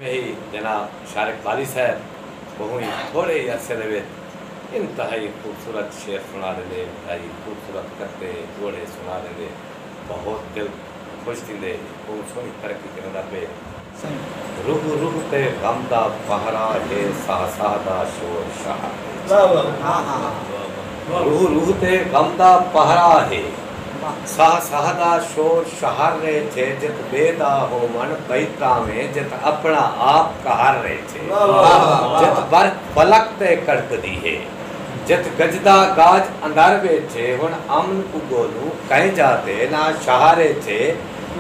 ही जनाब शारिक बाली साहब बहु ही थोड़े ही अरसे दे इंतहाई खूबसूरत शेर सुना देंगे, इंतहाई खूबसूरत करते जोड़े सुना देंगे, बहुत दिल खुश थींदे, बहुत सोहनी तरक्की करन पे रूह रूह ते गम दा पहरा है साह साह दा शोर शाह। रूह रूह ते गम दा पहरा है साह साह दा शोर शहर रहे थे, जित बेदा हो मन बैता में जित अपना आप कहर रहे थे, जित बर पलक ते कड़कदी है, जित गजदा गाज अंदर बैठे हुन अमन को गोलू कहीं जाते ना शहारे थे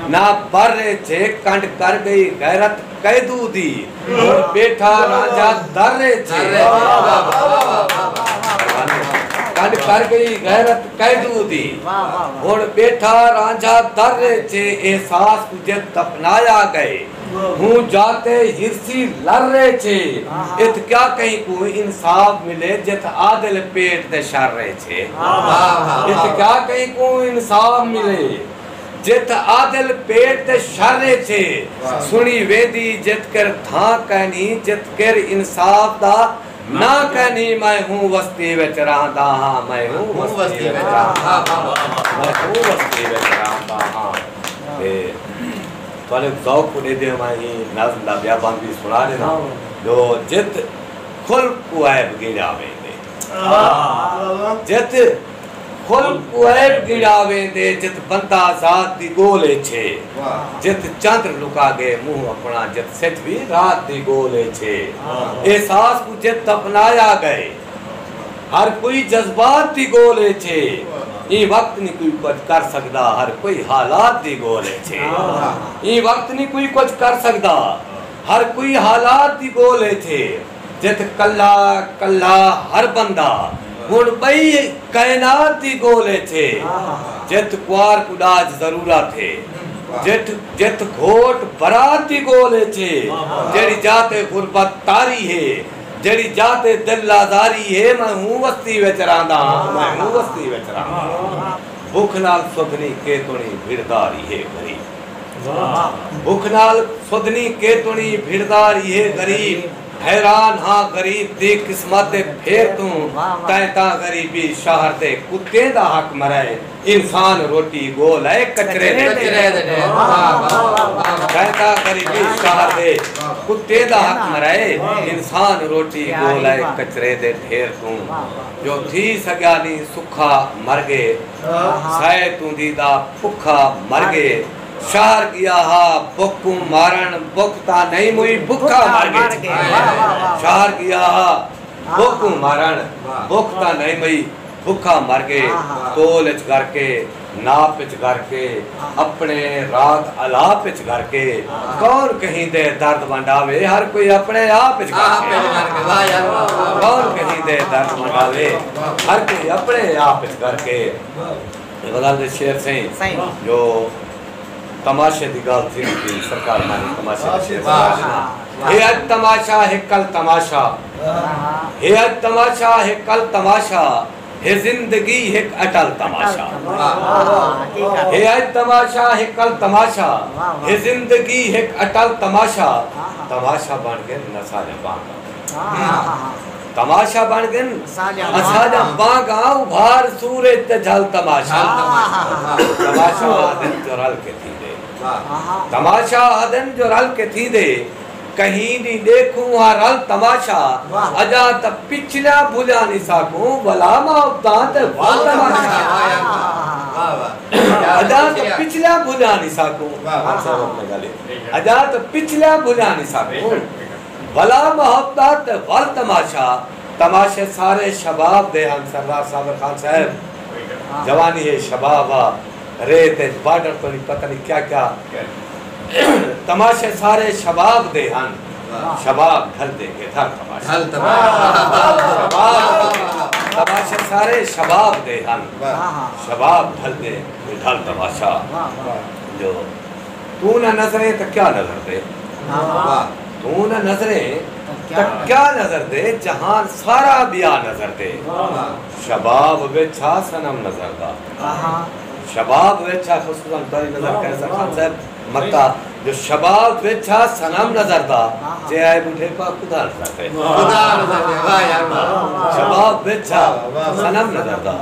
ना पर रहे थे, कंड कर गई गैरत कैदू दी और बैठा राजा दर रहे थे, कंड कर गई गैरत कैदू दी और बैठा राजा दर रहे थे, एहसास तुझे अपनाया गए हूँ जाते हिरसी लड़ रहे थे, इत क्या कहीं को इंसाफ मिले जित आदिल पेट दे शर रहे थे, इत क्या कहीं को इंसाफ मिले जित आदिल पेट दे शर रहे थे, सुनी वेदी जित कर था कहनी जित कर इंसाफ दा ना कहनी, मैं हूँ वस्ती विच रहंदा हां, मैं हूँ वस्ती विच रहंदा हां, मैं हूँ वस्ती विच रहंदा हां। वाले ज़ौक़ को दे दे मैं नज़्म दा बयान भी सुना देना जो जित खुल कुएब गिरावे दे, जित खुल कुएब गिरावे दे, जित बंदा ज़ात दी गोले छे, जित चंद्र लुका गए मुंह अपना, जित सिच भी रात दी गोले छे, एहसास को जित अपनाया गए हर कोई जज्बात दी गोले छे, ये वक्त नहीं कोई कुछ कर सकता हर कोई हालात दी गोले छे, ये वक्त नहीं कोई कुछ कर सकता हर कोई हालात दी गोले छे, जित कल्ला कल्ला हर बंदा हुण बई कायनात दी गोले छे, जित कुआर कुदाज जरूरत है, जित जित घोट बरात दी गोले छे, जेड़ी जाते गुरबत तारी है, जेड़ी जाते दिल आजारी है, मैं हूँ वस्ती विच रहंदा हां, मैं हूँ वस्ती विच रहंदा, भुख नाल सुधनी केतुणी भिड़दारी है गरीब, भुख नाल सुधनी केतुणी भिड़दारी है गरीब, हैरान हाँ गरीब दी किस्मत दे फेर तू तैता गरीबी शहर दे कुत्ते दा हक मराए, इंसान रोटी गोल है कचरे दे तैता गरीबी शहर दे कुत्ते दा हक मराए, इंसान रोटी गोल है कचरे दे ढेर तू, जो थी सग्या नी सुखा मर गए साए तू दीदा भुखा मर गए, शहर गया हा भुख मारन भुखता नहीं मुई भुखा मर गए, शहर गया हा भुख मारन भुखता नहीं मुई भुखा मर गए, तोल च करके नाप च करके अपने रात अलाप च करके, कौन कहीं दे दर्द वंडावे हर कोई अपने आप च करके, कौन कहीं दे दर्द वंडावे हर कोई अपने आप च करके। बदल दे शेर से जो तमाशे दी गल थी सरकार मानी तमाशे हे आज तमाशा है कल तमाशा, हे आज तमाशा है कल तमाशा, हे जिंदगी है अटल तमाशा, हे आज तमाशा है कल तमाशा, हे जिंदगी है अटल तमाशा, तमाशा बन गए नशा बांगा, तमाशा बन गए असाजा बांगा उभार सूरज ते जल तमाशा, तमाशा दिन जोरल के थी दे, तमाशा दिन जोरल के थी दे, कहीं नहीं देखूं रल तमाशा, अजा तब पिछला भुला नहीं सकूं भला माउतांत वाल तमाशा, अजा तब पिछला भुला नहीं सकूं, अजा तब पिछला भुला नहीं सकूं भला मोहब्बत वाल तमाशा, तमाशे सारे शबाब दे हम सरदार साबर खान साहब, जवानी है शबाब रेत बॉर्डर तो नहीं पता नहीं क्या क्या, तमाशे सारे शबाब दे हन, शबाब ढल देंगे धर तमाशा, तमाशे सारे शबाब दे हन, शबाब ढल दे ढल तमाशा, जो तू ना नजरे तो क्या नजर दे, तू ना नजरे तो क्या नजर दे, जहान सारा बिया नजर दे, शबाब बेछा सनम नजर दा, शबाब वेचा खुशबू तारी नजर कैसा खान साहब मक्का जो शबाब बेचा सनम नजर दा जे आए बुढ़े पा खुदा नजर दे वाह यार शबाब बेचा सनम नजर दा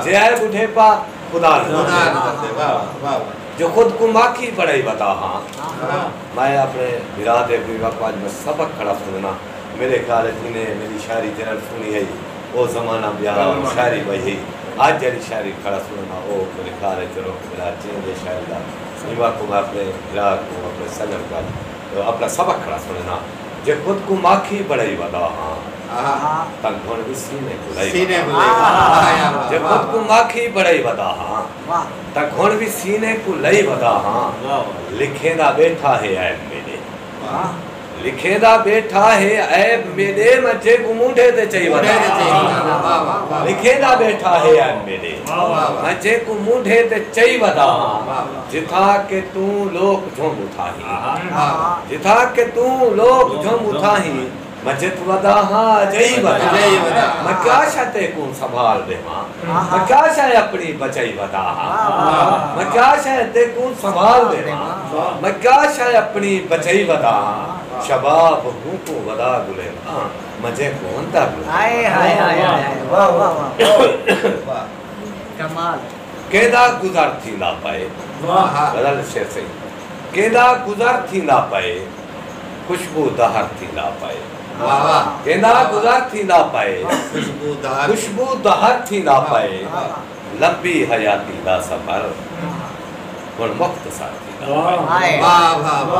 जे आए बुढ़े पा खुदा नजर दे वाह जो खुद को माखी बड़ाई बता हाँ मैं अपने बिरादे भी वक़्त में सबक खड़ा सुनना मेरे ख्याल ने मेरी शायरी जनरल सुनी है वो ज़माना ब्याह शायरी वही आज जरी शायरी खड़ा सुनना वो मेरे ख्याल चलो मेरा चेंज शायरी का इवा को मैं अपने बिराद को अपने सजन का तो अपना सबक खड़ा सुनना जो खुद को माखी बड़ाई बता हाँ तन कौन भी सीने को जो खुद को माखी बड़ाई बता हाँ तन कौन भी सीने को लई बता हाँ लिखेदा बैठा है ऐब मेरे लिखेदा बैठा है ऐब मेरे मजे को मुंडे ते चाहिए बता लिखेदा बैठा है ऐब मेरे मजे को मुंडे ते चाहिए बता जिथा के तू लोग झुम उठाही जिथा के तू लोग झुम उठाही मजे तू वदा हाँ जई बता मैं क्या शाते को संभाल दे मां मैं क्या शाय अपनी बचाई बता मैं क्या शाते को संभाल दे मां मैं क्या शाय अपनी बचाई बता शबाब हूँ को वदा गुले मजे को अंता हाय हाय हाय वाह वाह वाह कमाल केदा गुजार थी ना पाए बदल शेर से केदा गुजार थी ना पाए खुशबू दहर थी ना पाए केदा गुजार थी ना पाए खुशबू दहर थी ना पाए लंबी हयाती दा सफर और मुख्तसर थी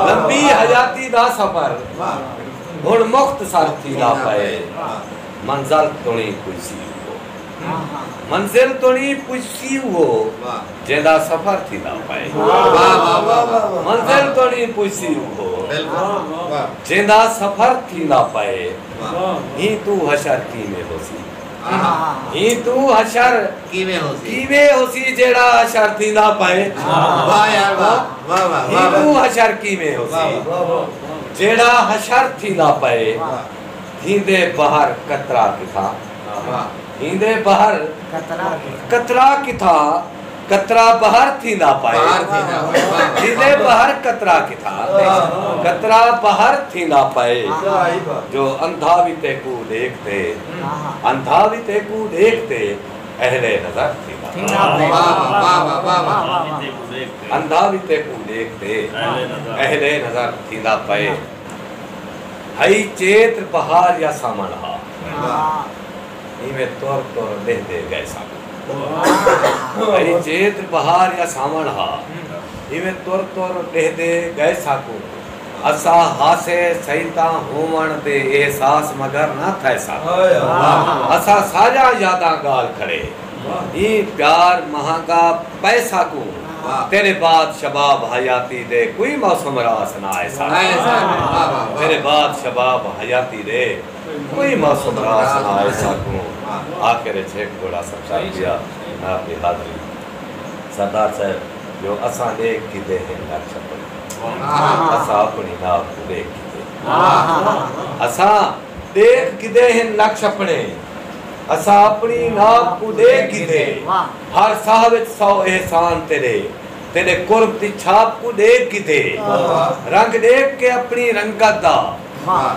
लंबी हयाती दा सफर और मुख्तसर थी ना पाए मंजिल तुणी कुसी मंजिल तुणी पुछी हो जेदा सफर थी ना पाए मंजिल तुणी पुछी हो जेदा सफर थी ना पाए ही तू हशर की में होसी ही तू हशर की में होसी जेड़ा हशर थी ना पाए वाह यार वाह वाह ही तू हशर की में होसी जेड़ा हशर थी ना पाए हिंदे बाहर कतरा किथा हिंदे बाहर कतरा किथा कतरा बाहर थी ना पाए हिंदे बाहर कतरा किथा कतरा बाहर थी ना पाए जो अंधा भी तेकू देखते अंधा भी तेकू देखते अहले नजर थी ना अंधा भी तेकू देखते अहले नजर थी ना पाए हई चेत्र बहार या सामन हा इमें तौर तौर दे गए सामन हई चेत्र बहार या सामन हा इमें तौर तौर दे गए साकू असा हासे सहिता होवण दे एहसास मगर ना थे सा असा साजा यादा गाल खड़े ई प्यार महंगा पैसा को तेरे बाद शबाब हयाती दे कोई मौसम रास ना ऐसा तेरे बाद शबाब हयाती दे कोई मौसम रास ना ऐसा को आखिर छेक बड़ा सबसा किया ना अपनी हाजिरी सरदार साहब जो असा देख की दे हैं लक्ष्य असा अपनी नाव को देख की दे असा देख की दे हैं लक्ष्य अपने असा अपनी नाव को देख की दे हर साहब सौ एहसान तेरे तेरे कुर्ब दी छाप को देख की दे रंग देख के अपनी रंगत दा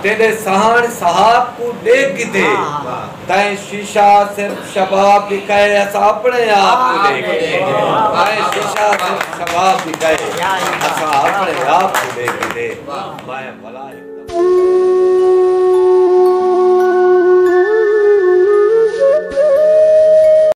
तेरे सहान सहाब को देख की दे तै शीशा सिर्फ शबाब दिखाए असा अपने आप को देख की दे तै शीशा सिर्फ शबाब दिखाए असा अपने आप को देख की दे मैं भला